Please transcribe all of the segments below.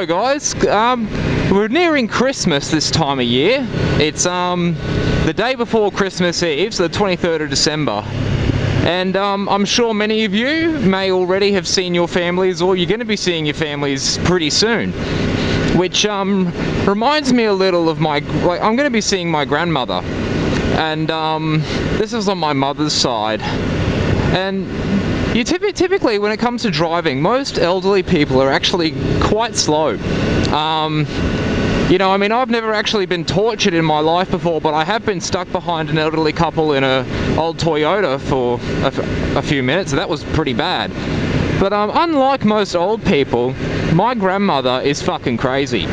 So guys, we're nearing Christmas this time of year. It's the day before Christmas Eve, so the 23rd of December. And I'm sure many of you may already have seen your families, or you're going to be seeing your families pretty soon. Which reminds me a little of I'm going to be seeing my grandmother. And this is on my mother's side. And you typically, when it comes to driving, most elderly people are actually quite slow. You know, I mean, I've never actually been tortured in my life before, but I have been stuck behind an elderly couple in an old Toyota for a few minutes, and that was pretty bad. But unlike most old people, my grandmother is fucking crazy.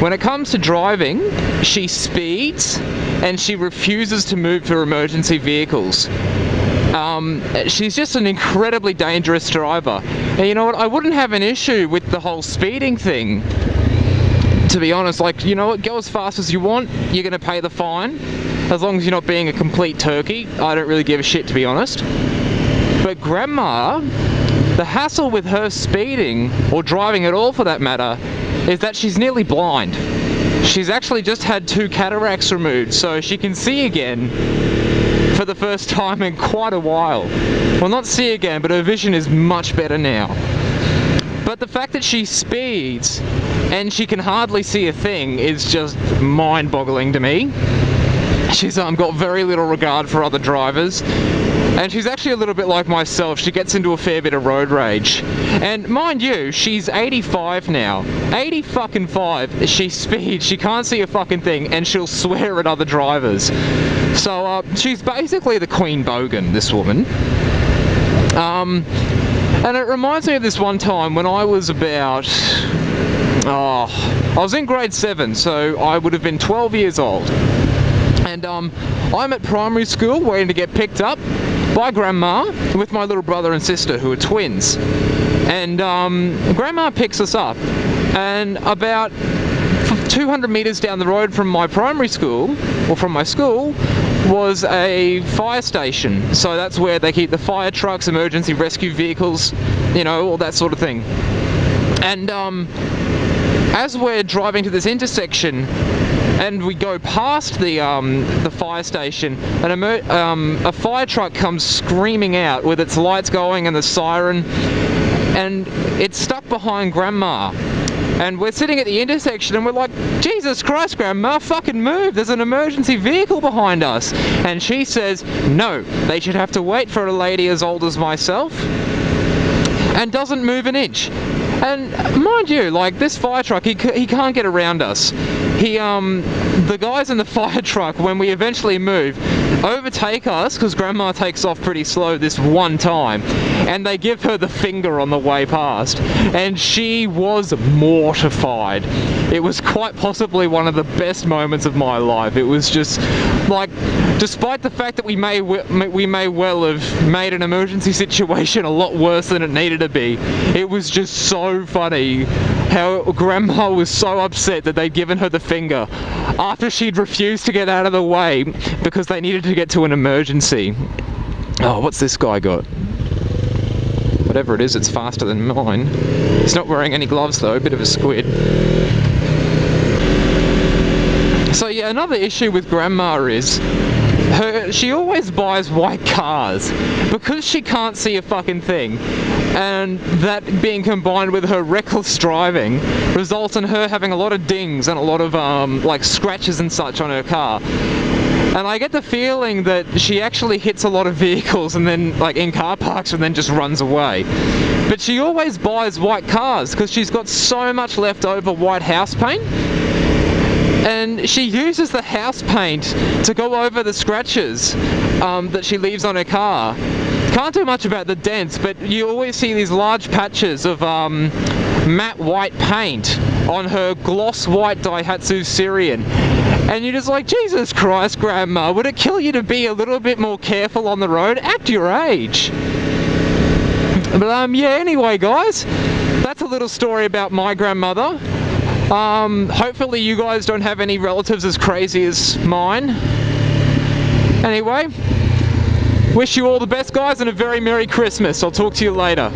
When it comes to driving, she speeds and she refuses to move for emergency vehicles. She's just an incredibly dangerous driver. And you know what, I wouldn't have an issue with the whole speeding thing, to be honest. Like, you know what, go as fast as you want, you're going to pay the fine, as long as you're not being a complete turkey. I don't really give a shit, to be honest. But Grandma, the hassle with her speeding, or driving at all for that matter, is that she's nearly blind. She's actually just had 2 cataracts removed, so she can see again for the first time in quite a while. Well, not see again, but her vision is much better now. But the fact that she speeds and she can hardly see a thing is just mind-boggling to me. She's got very little regard for other drivers, and she's actually a little bit like myself. She gets into a fair bit of road rage. And mind you, she's 85 now. 85. She speeds, she can't see a fucking thing, and she'll swear at other drivers. So she's basically the Queen Bogan, this woman. And it reminds me of this one time when I was about... I was in grade 7, so I would have been 12 years old. And I'm at primary school waiting to get picked up by Grandma with my little brother and sister, who are twins. And Grandma picks us up, and about 200 meters down the road from my primary school, or from my school, was a fire station. So that's where they keep the fire trucks, emergency rescue vehicles, you know, all that sort of thing. And as we're driving to this intersection, and we go past the fire station, and a fire truck comes screaming out with its lights going and the siren, and it's stuck behind Grandma. And we're sitting at the intersection and we're like, Jesus Christ, Grandma, fucking move, there's an emergency vehicle behind us. And she says, no, they should have to wait for a lady as old as myself, and doesn't move an inch. And mind you, like, this fire truck, he can't get around us. The guys in the fire truck, when we eventually move, overtake us, because Grandma takes off pretty slow this one time, and they give her the finger on the way past, and she was mortified. It was quite possibly one of the best moments of my life. It was just, like, despite the fact that we may well have made an emergency situation a lot worse than it needed to be, it was just so funny how Grandma was so upset that they'd given her the finger after she'd refused to get out of the way because they needed to get to an emergency. Oh, what's this guy got? Whatever it is, it's faster than mine. He's not wearing any gloves though, bit of a squid. So yeah, another issue with Grandma is she always buys white cars because she can't see a fucking thing, and that being combined with her reckless driving results in her having a lot of dings and a lot of like scratches and such on her car. And I get the feeling that she actually hits a lot of vehicles and then, like, in car parks, and then just runs away. But she always buys white cars because she's got so much leftover white house paint. And she uses the house paint to go over the scratches that she leaves on her car. Can't do much about the dents, but you always see these large patches of matte white paint on her gloss white Daihatsu Sirian. And you're just like, Jesus Christ, Grandma, would it kill you to be a little bit more careful on the road at your age? But yeah, anyway guys, that's a little story about my grandmother. Hopefully you guys don't have any relatives as crazy as mine. Anyway, wish you all the best guys and a very Merry Christmas. I'll talk to you later.